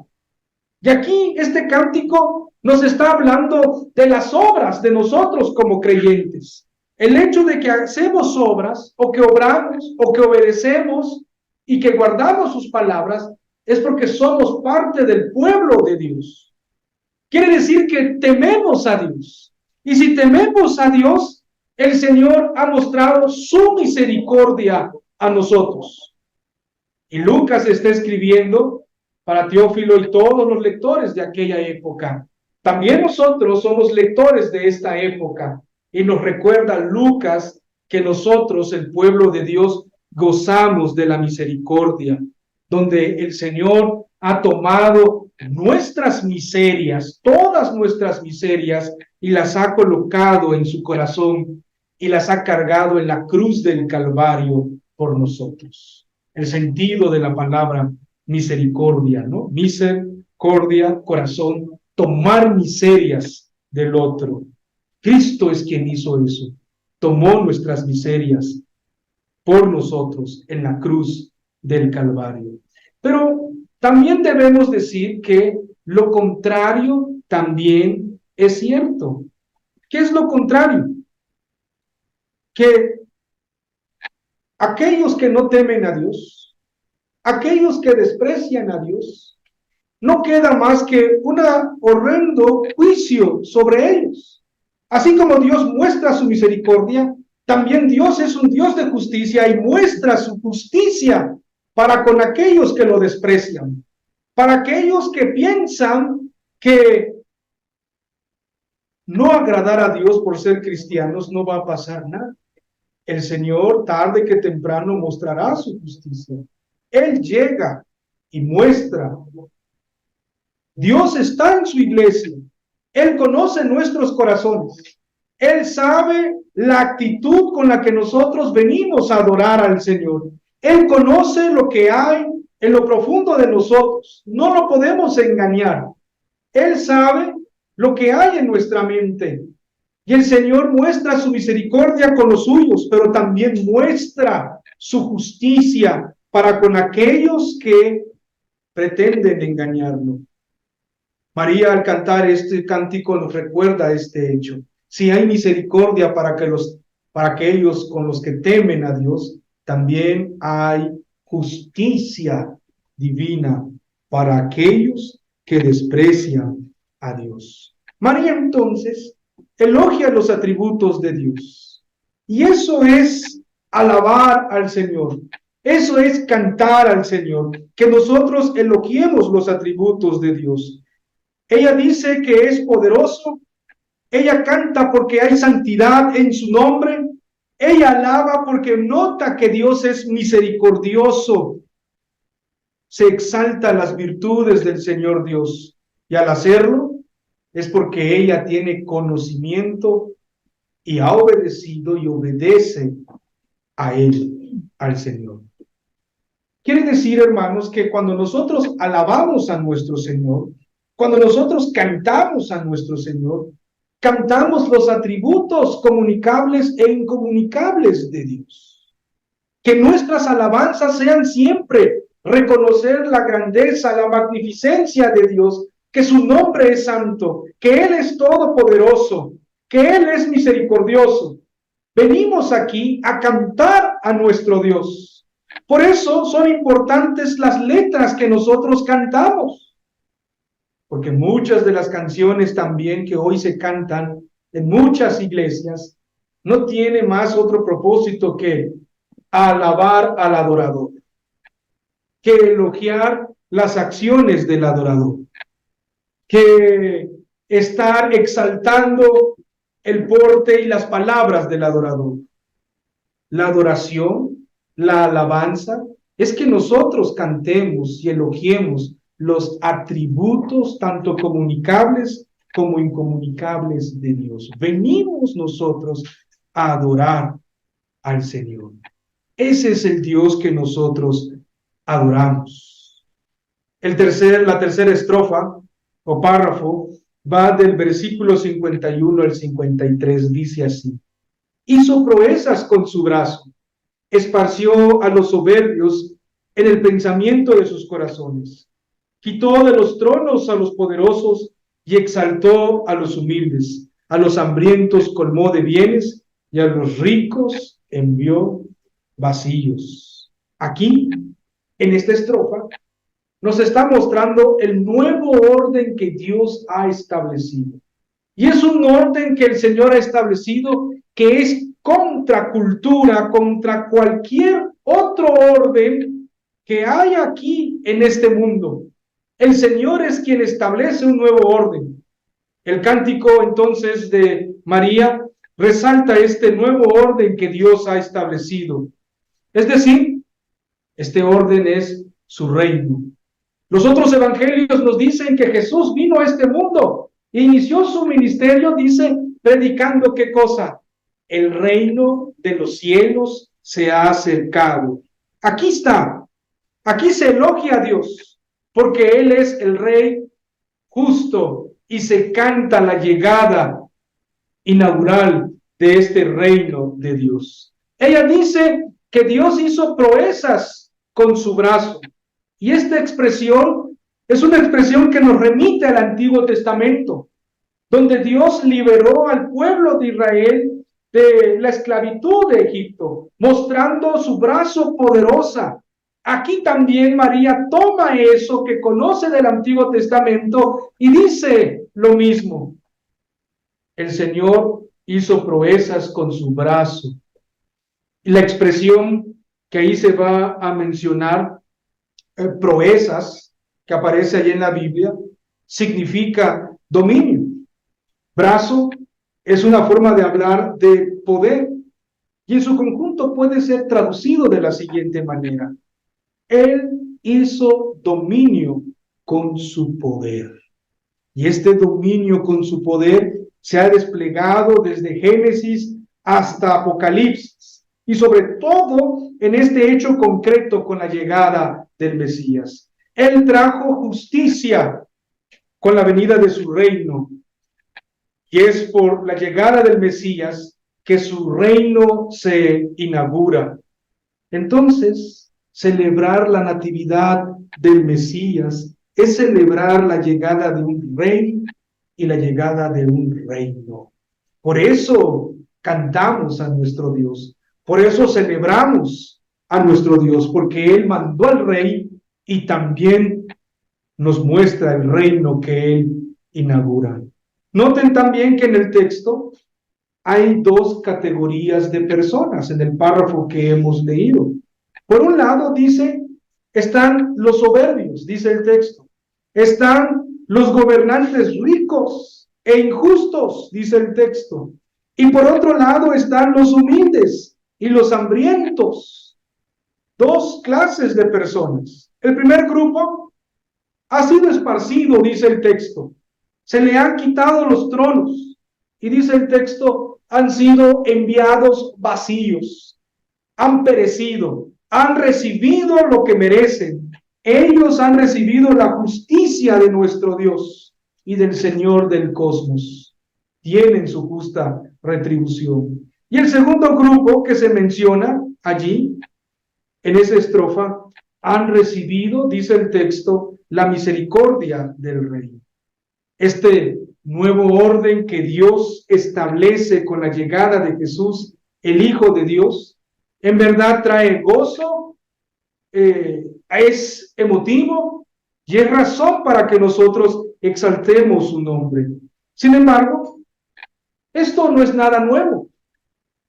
Y aquí este cántico nos está hablando de las obras de nosotros como creyentes. El hecho de que hacemos obras, o que obramos, o que obedecemos, y que guardamos sus palabras, es porque somos parte del pueblo de Dios. Quiere decir que tememos a Dios. Y si tememos a Dios, el Señor ha mostrado su misericordia a nosotros. Y Lucas está escribiendo para Teófilo y todos los lectores de aquella época. También nosotros somos lectores de esta época. Y nos recuerda Lucas que nosotros, el pueblo de Dios, gozamos de la misericordia, donde el Señor ha tomado nuestras miserias, todas nuestras miserias, y las ha colocado en su corazón y las ha cargado en la cruz del Calvario por nosotros. El sentido de la palabra misericordia, ¿no? Misericordia, corazón, tomar miserias del otro. Cristo es quien hizo eso. Tomó nuestras miserias por nosotros en la cruz del Calvario. Pero también debemos decir que lo contrario también es cierto. ¿Qué es lo contrario? Que aquellos que no temen a Dios, aquellos que desprecian a Dios, no queda más que un horrendo juicio sobre ellos. Así como Dios muestra su misericordia, también Dios es un Dios de justicia y muestra su justicia para con aquellos que lo desprecian, para aquellos que piensan que no agradar a Dios por ser cristianos no va a pasar nada. El Señor tarde que temprano mostrará su justicia. Él llega y muestra. Dios está en su iglesia. Él conoce nuestros corazones. Él sabe la actitud con la que nosotros venimos a adorar al Señor. Él conoce lo que hay en lo profundo de nosotros. No lo podemos engañar. Él sabe lo que hay en nuestra mente. Y el Señor muestra su misericordia con los suyos, pero también muestra su justicia para con aquellos que pretenden engañarlo. María, al cantar este cántico, nos recuerda este hecho. Si hay misericordia para aquellos con los que temen a Dios, también hay justicia divina para aquellos que desprecian a Dios. María entonces elogia los atributos de Dios. Y eso es alabar al Señor. Eso es cantar al Señor. Que nosotros elogiemos los atributos de Dios. Ella dice que es poderoso. Ella canta porque hay santidad en su nombre. Ella alaba porque nota que Dios es misericordioso. Se exalta las virtudes del Señor Dios. Y al hacerlo, es porque ella tiene conocimiento y ha obedecido y obedece a Él, al Señor. Quiere decir, hermanos, que cuando nosotros alabamos a nuestro Señor, cuando nosotros cantamos a nuestro Señor, cantamos los atributos comunicables e incomunicables de Dios. Que nuestras alabanzas sean siempre reconocer la grandeza, la magnificencia de Dios, que su nombre es santo, que Él es todopoderoso, que Él es misericordioso. Venimos aquí a cantar a nuestro Dios. Por eso son importantes las letras que nosotros cantamos. porque muchas de las canciones también que hoy se cantan en muchas iglesias no tiene más otro propósito que alabar al adorador, que elogiar las acciones del adorador, que estar exaltando el porte y las palabras del adorador. La adoración, la alabanza, es que nosotros cantemos y elogiemos los atributos tanto comunicables como incomunicables de Dios. Venimos nosotros a adorar al Señor. Ese es el Dios que nosotros adoramos. La tercera estrofa o párrafo va del versículo 51 al 53, dice así: hizo proezas con su brazo, esparció a los soberbios en el pensamiento de sus corazones, quitó de los tronos a los poderosos y exaltó a los humildes, a los hambrientos colmó de bienes y a los ricos envió vacíos. Aquí, en esta estrofa, nos está mostrando el nuevo orden que Dios ha establecido. Y es un orden que el Señor ha establecido que es contra cultura, contra cualquier otro orden que hay aquí en este mundo. El Señor es quien establece un nuevo orden. El cántico entonces de María resalta este nuevo orden que Dios ha establecido. Es decir, este orden es su reino. Los otros evangelios nos dicen que Jesús vino a este mundo, inició su ministerio, dice, predicando ¿qué cosa? El reino de los cielos se ha acercado. Aquí está, aquí se elogia a Dios, porque Él es el Rey justo y se canta la llegada inaugural de este reino de Dios. Ella dice que Dios hizo proezas con su brazo. Y esta expresión es una expresión que nos remite al Antiguo Testamento, donde Dios liberó al pueblo de Israel de la esclavitud de Egipto, mostrando su brazo poderosa. Aquí también María toma eso que conoce del Antiguo Testamento y dice lo mismo. El Señor hizo proezas con su brazo. Y la expresión que ahí se va a mencionar, proezas, que aparece allí en la Biblia, significa dominio. Brazo es una forma de hablar de poder y en su conjunto puede ser traducido de la siguiente manera: Él hizo dominio con su poder. Y este dominio con su poder se ha desplegado desde Génesis hasta Apocalipsis, y sobre todo en este hecho concreto con la llegada del Mesías. Él trajo justicia con la venida de su reino, y es por la llegada del Mesías que su reino se inaugura. Entonces, celebrar la natividad del Mesías es celebrar la llegada de un rey y la llegada de un reino. Por eso cantamos a nuestro Dios, por eso celebramos a nuestro Dios, porque Él mandó al rey y también nos muestra el reino que Él inaugura. Noten también que en el texto hay dos categorías de personas en el párrafo que hemos leído. Por un lado dice, están los soberbios, dice el texto. Están los gobernantes ricos e injustos, dice el texto. Y por otro lado están los humildes y los hambrientos. Dos clases de personas. El primer grupo ha sido esparcido, dice el texto. Se le han quitado los tronos. Y dice el texto, han sido enviados vacíos. Han perecido. Han recibido lo que merecen. Ellos han recibido la justicia de nuestro Dios y del Señor del cosmos. Tienen su justa retribución. Y el segundo grupo que se menciona allí, en esa estrofa, han recibido, dice el texto, la misericordia del Rey. Este nuevo orden que Dios establece con la llegada de Jesús, el Hijo de Dios, en verdad trae gozo, es emotivo y es razón para que nosotros exaltemos su nombre. Sin embargo, esto no es nada nuevo.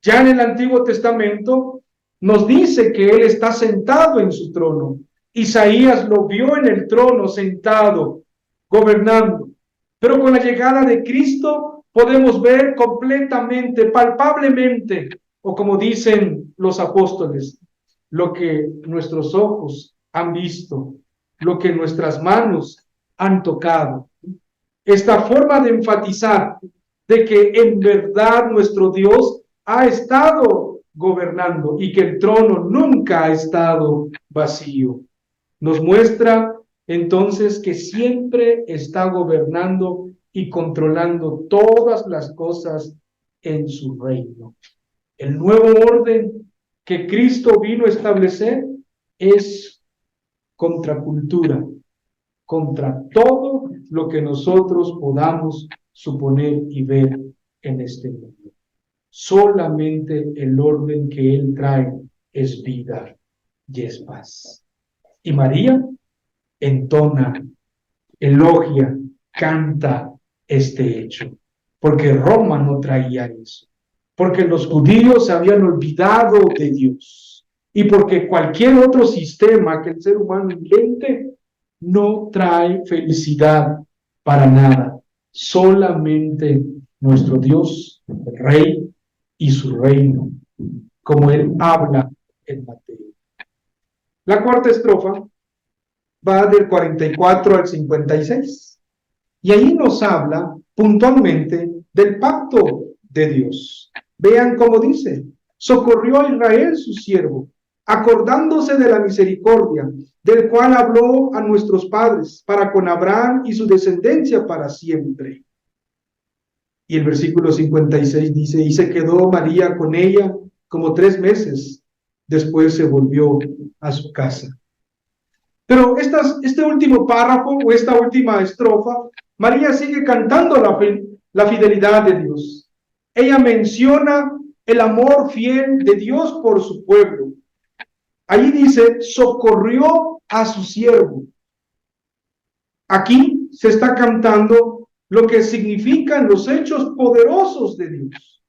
Ya en el Antiguo Testamento nos dice que Él está sentado en su trono. Isaías lo vio en el trono sentado, gobernando. Pero con la llegada de Cristo podemos ver completamente, palpablemente, o como dicen los apóstoles, lo que nuestros ojos han visto, lo que nuestras manos han tocado. Esta forma de enfatizar de que en verdad nuestro Dios ha estado gobernando y que el trono nunca ha estado vacío. Nos muestra entonces que siempre está gobernando y controlando todas las cosas en su reino. El nuevo orden que Cristo vino a establecer es contracultura, contra todo lo que nosotros podamos suponer y ver en este mundo. Solamente el orden que Él trae es vida y es paz. Y María entona, elogia, canta este hecho, porque Roma no traía eso, porque los judíos se habían olvidado de Dios y porque cualquier otro sistema que el ser humano invente no trae felicidad para nada. Solamente nuestro Dios, el Rey y su reino, como Él habla en Mateo. La cuarta estrofa va del 44 al 56. Y ahí nos habla puntualmente del pacto de Dios. Vean cómo dice: socorrió a Israel su siervo, acordándose de la misericordia, del cual habló a nuestros padres, para con Abraham y su descendencia para siempre. Y el versículo 56 dice: y se quedó María con ella como 3 meses, después se volvió a su casa. Pero este último párrafo o esta última estrofa, María sigue cantando la fidelidad de Dios. Ella menciona el amor fiel de Dios por su pueblo. Allí dice: socorrió a su siervo. Aquí se está cantando lo que significan los hechos poderosos de Dios.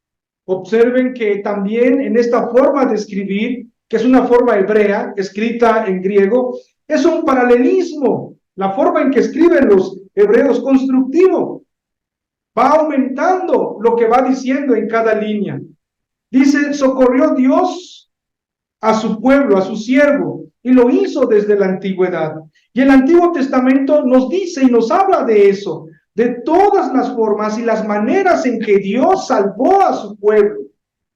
Observen que también en esta forma de escribir, que es una forma hebrea, escrita en griego, es un paralelismo. La forma en que escriben los hebreos constructivo va aumentando lo que va diciendo en cada línea. Dice: socorrió Dios a su pueblo, a su siervo, y lo hizo desde la antigüedad. Y el Antiguo Testamento nos dice y nos habla de eso, de todas las formas y las maneras en que Dios salvó a su pueblo.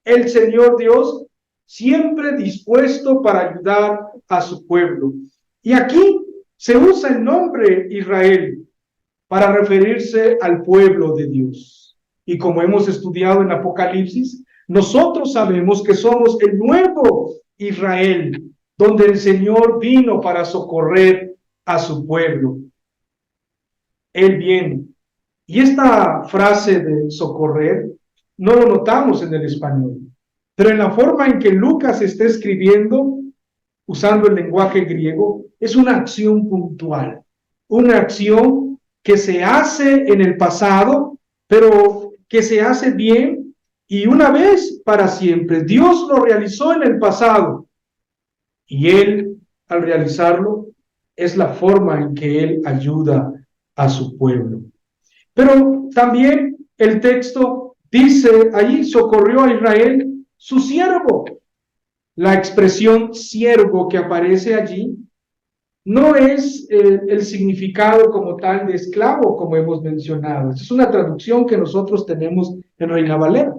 El Señor Dios siempre dispuesto para ayudar a su pueblo. Y aquí se usa el nombre Israel para referirse al pueblo de Dios. Y como hemos estudiado en Apocalipsis, nosotros sabemos que somos el nuevo Israel, donde el Señor vino para socorrer a su pueblo. Él viene. Y esta frase de socorrer no lo notamos en el español, pero en la forma en que Lucas está escribiendo, usando el lenguaje griego, es una acción puntual, una acción que se hace en el pasado, pero que se hace bien y una vez para siempre. Dios lo realizó en el pasado y Él, al realizarlo, es la forma en que Él ayuda a su pueblo. Pero también el texto dice allí: socorrió a Israel su siervo. La expresión siervo que aparece allí no es el significado como tal de esclavo, como hemos mencionado. Es una traducción que nosotros tenemos en Reina Valera.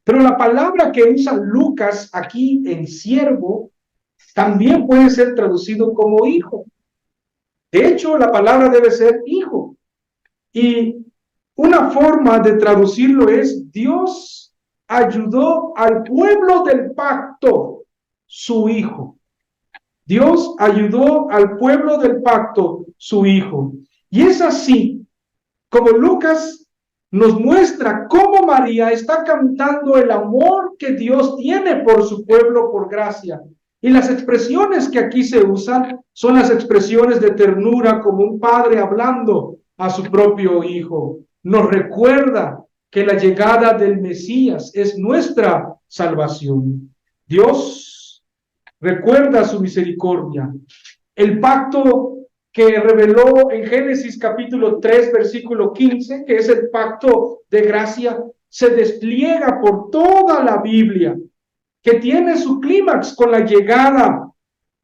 Pero la palabra que usa Lucas aquí en siervo también puede ser traducido como hijo. De hecho, la palabra debe ser hijo. Y una forma de traducirlo es: Dios ayudó al pueblo del pacto, su hijo. Dios ayudó al pueblo del pacto, su hijo. Y es así como Lucas nos muestra cómo María está cantando el amor que Dios tiene por su pueblo por gracia. Y las expresiones que aquí se usan son las expresiones de ternura, como un padre hablando a su propio Hijo. Nos recuerda que la llegada del Mesías es nuestra salvación. Dios recuerda su misericordia. El pacto que reveló en Génesis capítulo 3, versículo 15, que es el pacto de gracia, se despliega por toda la Biblia, que tiene su clímax con la llegada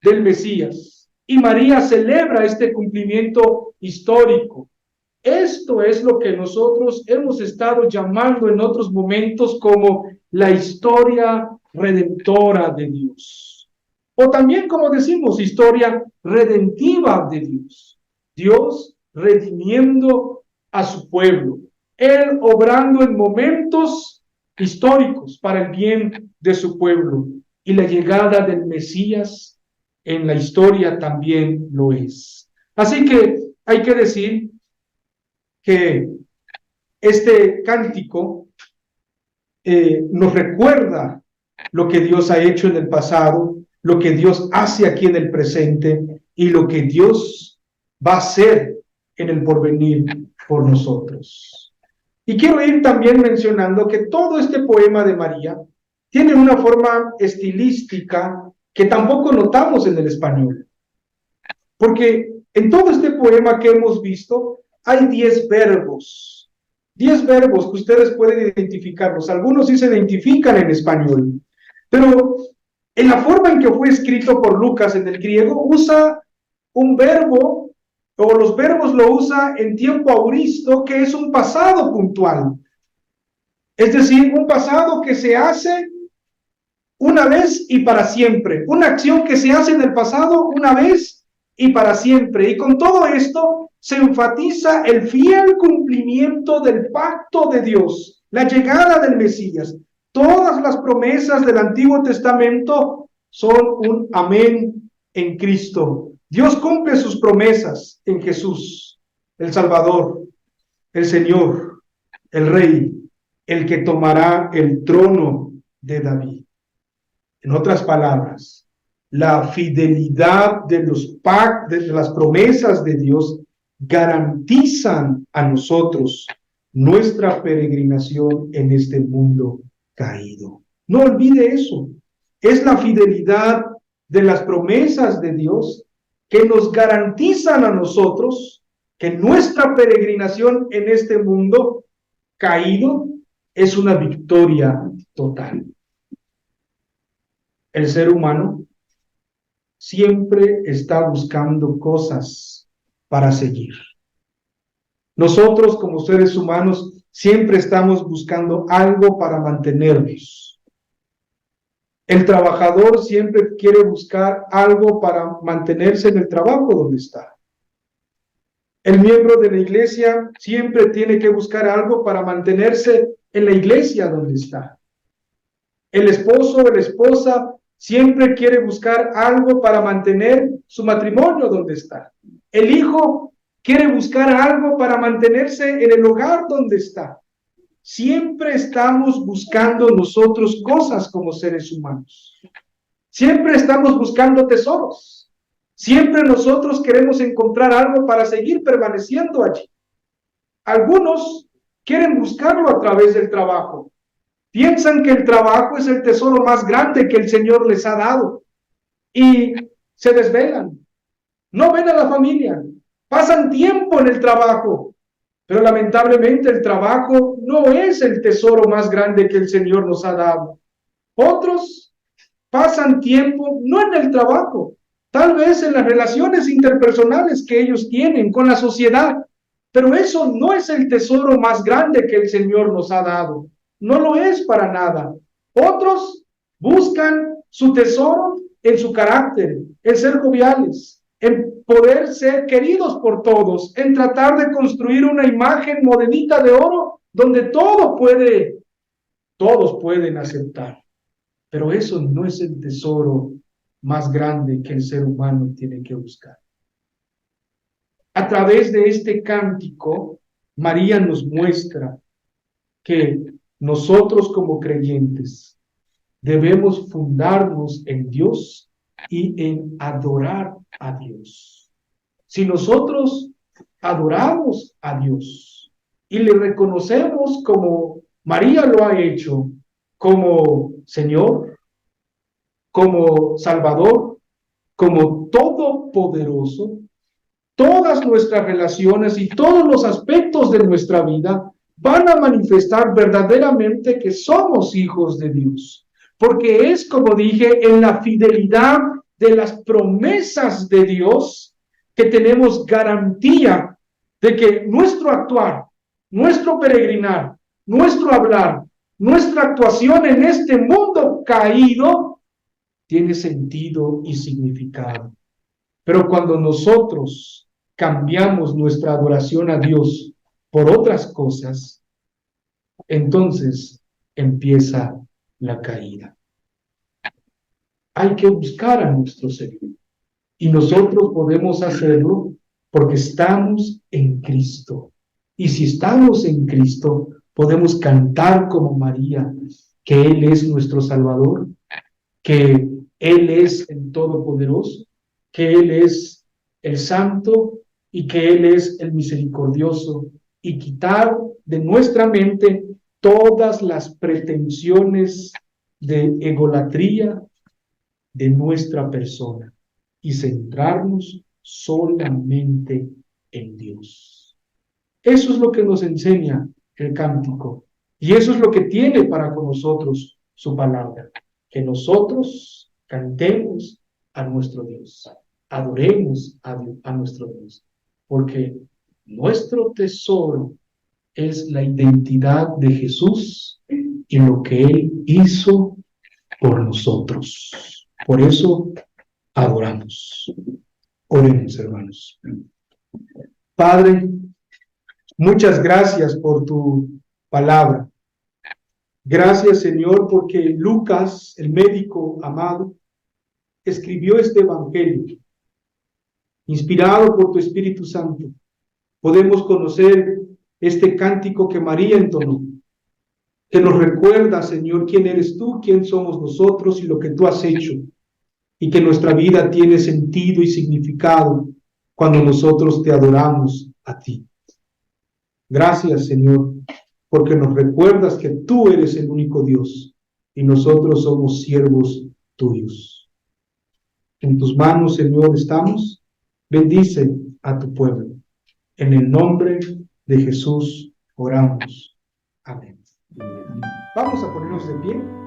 del Mesías. Y María celebra este cumplimiento histórico. Esto es lo que nosotros hemos estado llamando en otros momentos como la historia redentora de Dios. O también, como decimos, historia redentiva de Dios. Dios redimiendo a su pueblo. Él obrando en momentos históricos para el bien de su pueblo. Y la llegada del Mesías en la historia también lo es. Así que hay que decir que este cántico nos recuerda lo que Dios ha hecho en el pasado, lo que Dios hace aquí en el presente y lo que Dios va a hacer en el porvenir por nosotros. Y quiero ir también mencionando que todo este poema de María tiene una forma estilística que tampoco notamos en el español. Porque en todo este poema que hemos visto hay 10 verbos. 10 verbos que ustedes pueden identificarlos. Algunos sí se identifican en español. Pero en la forma en que fue escrito por Lucas en el griego, usa un verbo, o los verbos lo usa en tiempo auristo, que es un pasado puntual. Es decir, un pasado que se hace una vez y para siempre. Una acción que se hace en el pasado una vez y para siempre. Y con todo esto se enfatiza el fiel cumplimiento del pacto de Dios, la llegada del Mesías. Todas las promesas del Antiguo Testamento son un amén en Cristo. Dios cumple sus promesas en Jesús, el Salvador, el Señor, el Rey, el que tomará el trono de David. En otras palabras, la fidelidad de las promesas de Dios garantizan a nosotros nuestra peregrinación en este mundo caído. No olvide eso. Es la fidelidad de las promesas de Dios que nos garantizan a nosotros que nuestra peregrinación en este mundo caído es una victoria total. El ser humano siempre está buscando cosas para seguir. Nosotros como seres humanos siempre estamos buscando algo para mantenernos. El trabajador siempre quiere buscar algo para mantenerse en el trabajo donde está. El miembro de la iglesia siempre tiene que buscar algo para mantenerse en la iglesia donde está. El esposo o la esposa siempre quiere buscar algo para mantener su matrimonio donde está. El hijo quiere buscar algo para mantenerse en el hogar donde está. Siempre estamos buscando nosotros cosas como seres humanos. Siempre estamos buscando tesoros. Siempre nosotros queremos encontrar algo para seguir permaneciendo allí. Algunos quieren buscarlo a través del trabajo. Piensan que el trabajo es el tesoro más grande que el Señor les ha dado y se desvelan, no ven a la familia, pasan tiempo en el trabajo, pero lamentablemente el trabajo no es el tesoro más grande que el Señor nos ha dado. Otros pasan tiempo no en el trabajo, tal vez en las relaciones interpersonales que ellos tienen con la sociedad, pero eso no es el tesoro más grande que el Señor nos ha dado. No lo es para nada. Otros buscan su tesoro en su carácter, en ser joviales, en poder ser queridos por todos, en tratar de construir una imagen modelita de oro donde todos pueden aceptar. Pero eso no es el tesoro más grande que el ser humano tiene que buscar. A través de este cántico, María nos muestra que nosotros como creyentes debemos fundarnos en Dios y en adorar a Dios. Si nosotros adoramos a Dios y le reconocemos como María lo ha hecho, como Señor, como Salvador, como Todopoderoso, todas nuestras relaciones y todos los aspectos de nuestra vida van a manifestar verdaderamente que somos hijos de Dios. Porque es, como dije, en la fidelidad de las promesas de Dios que tenemos garantía de que nuestro actuar, nuestro peregrinar, nuestro hablar, nuestra actuación en este mundo caído tiene sentido y significado. Pero cuando nosotros cambiamos nuestra adoración a Dios por otras cosas, entonces empieza la caída. Hay que buscar a nuestro Señor y nosotros podemos hacerlo porque estamos en Cristo. Y si estamos en Cristo, podemos cantar como María, que Él es nuestro Salvador, que Él es el Todopoderoso, que Él es el Santo y que Él es el Misericordioso, y quitar de nuestra mente todas las pretensiones de egolatría de nuestra persona y centrarnos solamente en Dios. Eso es lo que nos enseña el cántico y eso es lo que tiene para con nosotros su palabra, que nosotros cantemos a nuestro Dios, adoremos a nuestro Dios, porque nuestro tesoro es la identidad de Jesús y lo que Él hizo por nosotros. Por eso adoramos. Oremos, hermanos. Padre, muchas gracias por tu palabra. Gracias, Señor, porque Lucas, el médico amado, escribió este evangelio. Inspirado por tu Espíritu Santo, podemos conocer este cántico que María entonó, que nos recuerda, Señor, quién eres tú, quién somos nosotros y lo que tú has hecho, y que nuestra vida tiene sentido y significado cuando nosotros te adoramos a ti. Gracias, Señor, porque nos recuerdas que tú eres el único Dios y nosotros somos siervos tuyos. En tus manos, Señor, estamos. Bendice a tu pueblo. En el nombre de Jesús oramos. Amén. Vamos a ponernos de pie.